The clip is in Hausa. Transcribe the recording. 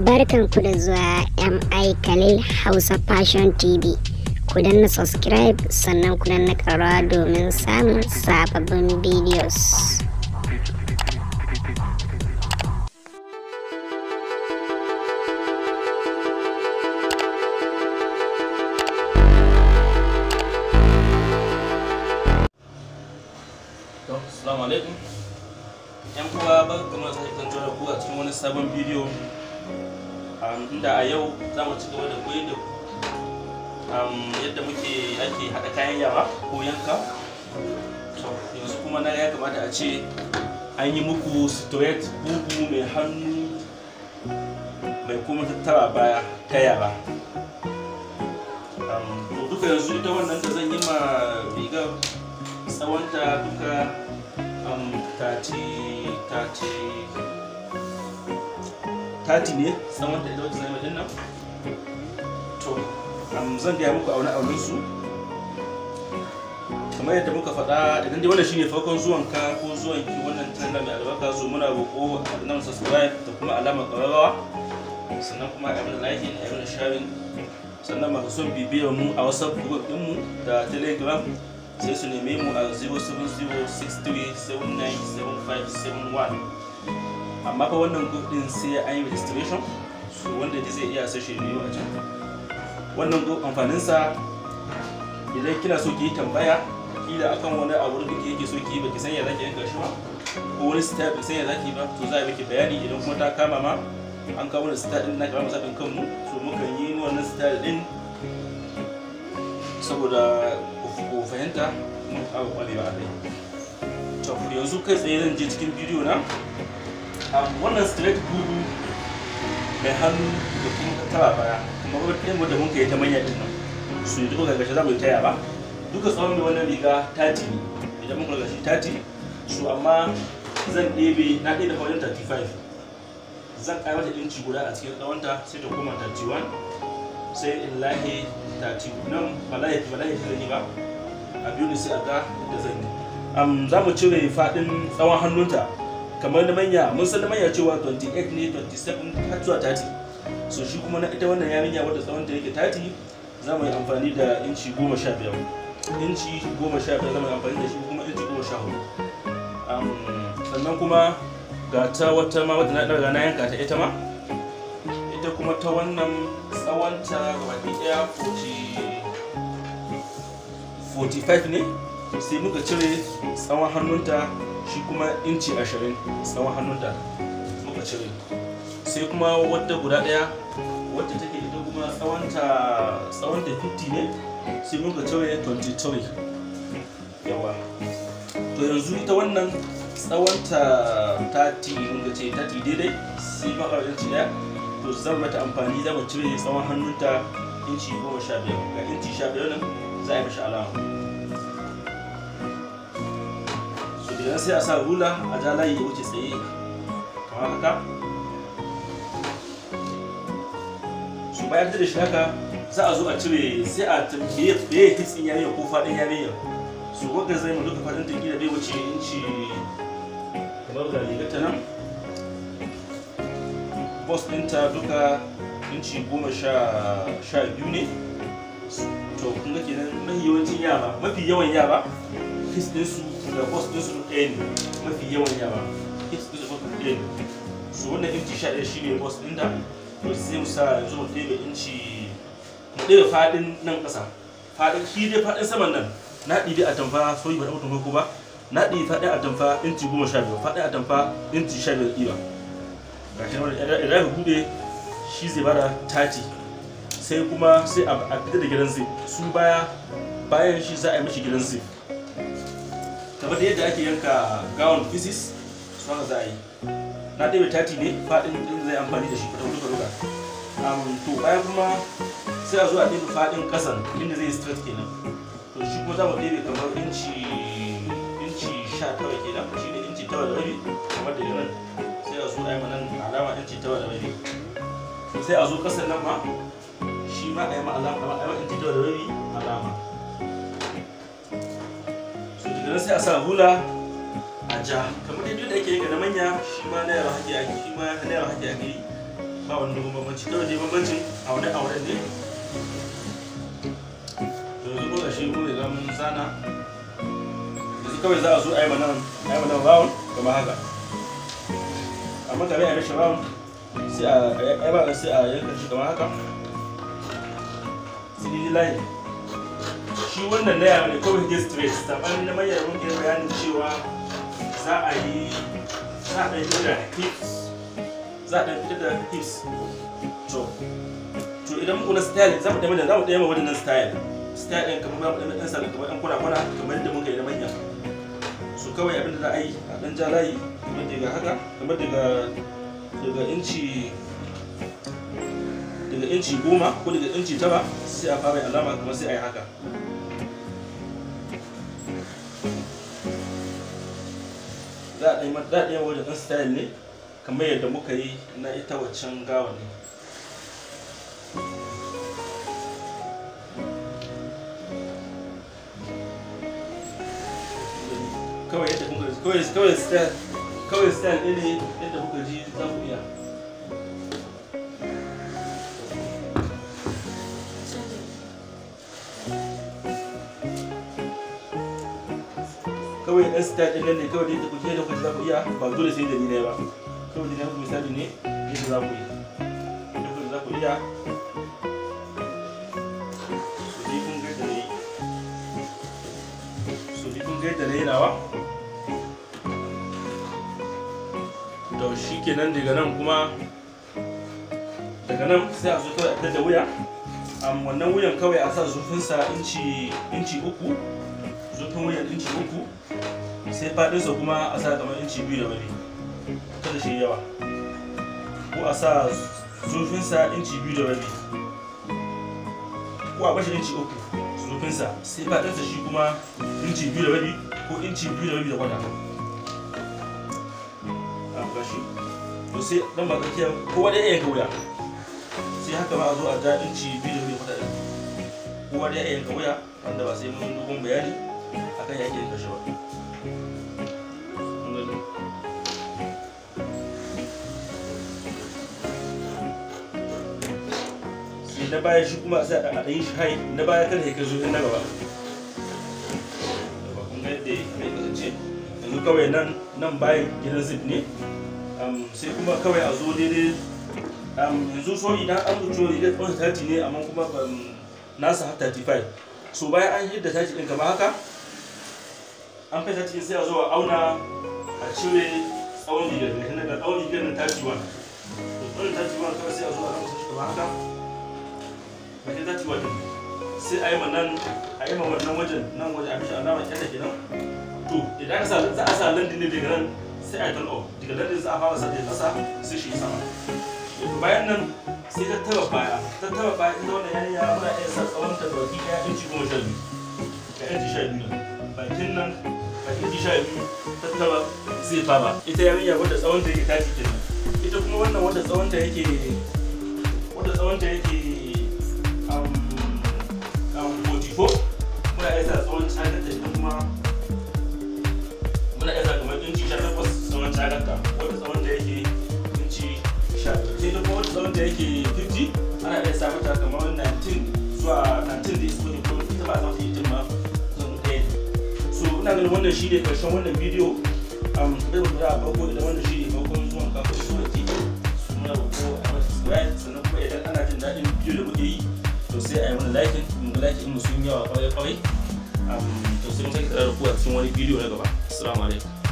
Barkanku da zuwa MI Khalil Hausa Fashion TV. Ku danna subscribe sannan ku danna ƙararrawa domin samun sababbin videos. Assalamu alaikum. Yan uwa barkamu da sake kasancewa da ku a cikin wani sabon bidiyo. Inda a yau za mu ci gaba da koyar da ku yadda ake haɗa kayan yara ko yanka. Yanzu kuma na ya kamata a ce an yi muku straight bugu mai hannu mai kuma tattara baya ta yara. To duka yanzu ita wannan da zan yi ma rigar tsawonta duka 30 ne tsawonta ita wacce zai yi nan. To zan gaya muku aune su kamar yadda muka faɗa. Idan dai wannan shine farkon zuwanka ko zuwanki wannan channel mai albarka, so muna roƙo a nan subscribe da kuma alamar ƙararrawa, sannan kuma a yi like, a yi sharing. Sannan masu son bibiyar mu a WhatsApp group ɗinmu da Telegram sai su neme mu a 07063797571. amma fa wannan group din sai an yi registration, so wanda zai iya sashe biyu a can. Wannan group amfanin sa idan kina so ki yi tambaya kila akan wani abu da kike so ki baki san ya zaki yanka shi ba, ko wani style bai san ya zaki ba, to za a miki bayani. Idan kuma ta kama ma an kawo wani style din na kamar musabin kanmu, so mukan yi wannan style din saboda ku fahimta mun kawo kwarewa a kai. To yanzu kai tsaye zan je cikin bidiyo na. Wannan straight bugu mai hannu da kuma tattara baya kuma wani da mun kai ta manya din nan, su yi duka gargashi za mu yi taya ba. Duka tsawon mai wannan riga 30 ne, idan mun gargashi 30, su amma zan ɗebe na ɗebe wajen 35. zan kai mata inci guda a cikin tsawonta sai ta koma 31, sai in lahe 30 nan ba lahe zan yi ba a biyu ne sai a ga yadda zan yi. Za mu cire faɗin tsawon hannunta kamar na manya. Mun san na manya cewa 28 ne, 27 har zuwa 30. So shi kuma na ita wannan yarinya wadda tsawonta yake 30, za mu yi amfani da inci 15. Inci 15 za mu yi amfani da shi, kuma inci 14. Sannan kuma ga ta wata ma wadda na ɗaga na yanka ta ita ma. Ita kuma ta wannan tsawonta gabaki ɗaya 45 ne, sai muka cire tsawon hannunta shi kuma inci 20 tsawon hannunta muka cire. Sai kuma wadda guda ɗaya wadda take ita kuma tsawonta 50 ne, sai muka cire 23. yawa to yanzu ita wannan tsawonta 30 muka ce 30 daidai, sai maka inci ɗaya. To zan mata amfani, za mu cire tsawon hannunta inci 15. ga inci 15 nan za a yi mashi alama. So idan sai a sa rula a ja layi ya wuce tsaye kamar haka. So bayan da shi haka za a zo a cire, sai a tambaye hitsin yarinya ko faɗin yarinya. So wanda zai mu duka faɗin ta kila bai wuce inci kamar ga rigarta nan. Boss ɗinta duka inci 12 ne. To kun ga kenan mafi yawan yara hits ɗinsu da boss ɗinsu ɗaya ne. Mafi yawan yara hits ɗinsu ɗaya ne. So wannan inci 11 shine boss ɗinta. To sai mu sa yanzu mu ɗebe inci, mu ɗebe faɗin nan ƙasa. Faɗin shi dai faɗin saman nan na ɗibi atamfa, soyi ba da mutum ko ba, na ɗibi faɗin atamfa inci 12, faɗin atamfa inci 15 ɗiba. Gashi nan idan ka buɗe shi zai bada 30. sai kuma sai a fita da gidan zip. Su bayan shi za a yi mishi gidan zip kamar da yadda ake yanka gown pieces, su haka za a yi. Na ɗebe 30 ne faɗin ɗin zai amfani da shi ta duka. To bayan kuma sai a zo a ɗebe faɗin ƙasan inda zai straight kenan. To shi kuma za mu ɗebe kamar inci 19 kenan, shi ne inci 9.5 kamar da nan. Sai a zo a yi mana alama inci 9.5. sai a zo ƙasan nan ma shi ma a yi ma alama, a yi inci 9.5 alama. So daga nan sai a sa hula a ja kamar yadda ake yi ga na manya, shi ma na yara hake ake yi. ba wani dogon bambanci, kawai dai bambancin aune ne. To yanzu ko gashi mun riga mun zana, yanzu kawai za a zo a yi mana round kamar haka, amma kare a rashin round sai a yanka shi kamar haka, sai line. Shi wannan na yaro ne kawai ke straight, saɓanin na manyan mun ke bayanin cewa za a ɗan fitar da hips. To idan muku na style za mu ɗaya ma wadannan style ɗin kamar ɗan sa kamar ɗan kwana kamar yadda muka yi na manya. So kawai abinda za a yi a ɗan ja layi kamar daga haka, kamar daga inci 10 ko daga inci 9 sai a fara alama kamar sai a yi haka. Za a ɗaya wajen ɗan style ne kamar yadda muka yi na ita waccan gawa ne. Kawai style ɗin ne yadda muka ji za ku iya. Kawai ɗan style ɗin ne kawai da kuke za ku iya, ba dole sai da ni ne ba. Kawai da na misali ne yadda za ku yi. Yadda za ku iya. So dai kun ga yadda na yi nawa. To shi kenan daga nan sai a zo kawai a tada wuya. Wannan wuyan kawai a sa zurfinsa inci 3, zurfin wuyan inci 3, sai faɗinsa kuma a sa kamar inci 2.5, kada shi yawa, ko a sa zurfinsa inci 2.5, ko a bashi inci 3 zurfinsa, sai faɗinsa shi kuma inci 2.5 ko inci 2.5 da kwata. Gashi to sai dan ba tsakiya kowa da yanka wuya, sai haka ma a zo a ja inci 2.5 da kwata. Kowa da yanka wuya, wanda ba sai mun dogon bayani akan yake yanka shi ba. Na baya shi kuma sai a ɗan shi hai, na baya kada ya kai zo na gaba. Kun ga yadda ya kasance yanzu kawai nan bayan gidan zip ne. Sai kuma kawai a zo daidai, yanzu so idan an rubuto rigar 30 ne amma kuma nasa har 35. So bayan an hidda 30 ɗin kamar haka, an fai 30 sai a zo a auna a cire tsawon rigar da tsawon rigar na 31. To tsawon 31 kawai sai a zo a rama shi kamar haka. Bakin 31 sai a yi ma wannan wajen a mishi alama kyanda kenan. To idan za a sa landin ne daga nan sai a yi turn off, daga landin za a fara sa daga ƙasa sai shi sama. Bayan nan sai tattaba baya ita wannan yarinya muna iya sa tsawon ta da baki ɗaya inci 12 ga inci 12 bakin nan ga inci 12 tattaba zai fara. Ita yarinya wadda tsawon ta yake 30 kenan, ita kuma wannan wadda tsawon ta yake 44 muna iya sa tsawon cagarta, ita kuma muna iya sa kamar inci 18 tsawon cagarta, wadda tsawon ta yake inci 15. Sai ita kuma wadda tsawon ta yake 50 ana iya sa mata kamar 19 zuwa 19 da isko ne, ko ita ba a zama 18 ma zan ɗaya ne. So ina ganin wannan shi ne ƙarshen wannan bidiyo. Bai ba da farko idan wannan shi ne farkon zuwan kafin su da ke muna roƙo a mata subscribe, sannan kuma idan ana jin daɗin bidiyo da muke yi to sai a yi mana like in mu sun yawa kwarai. To sai mun sake tsara da ku a cikin wani bidiyo na gaba. Assalamu alaikum.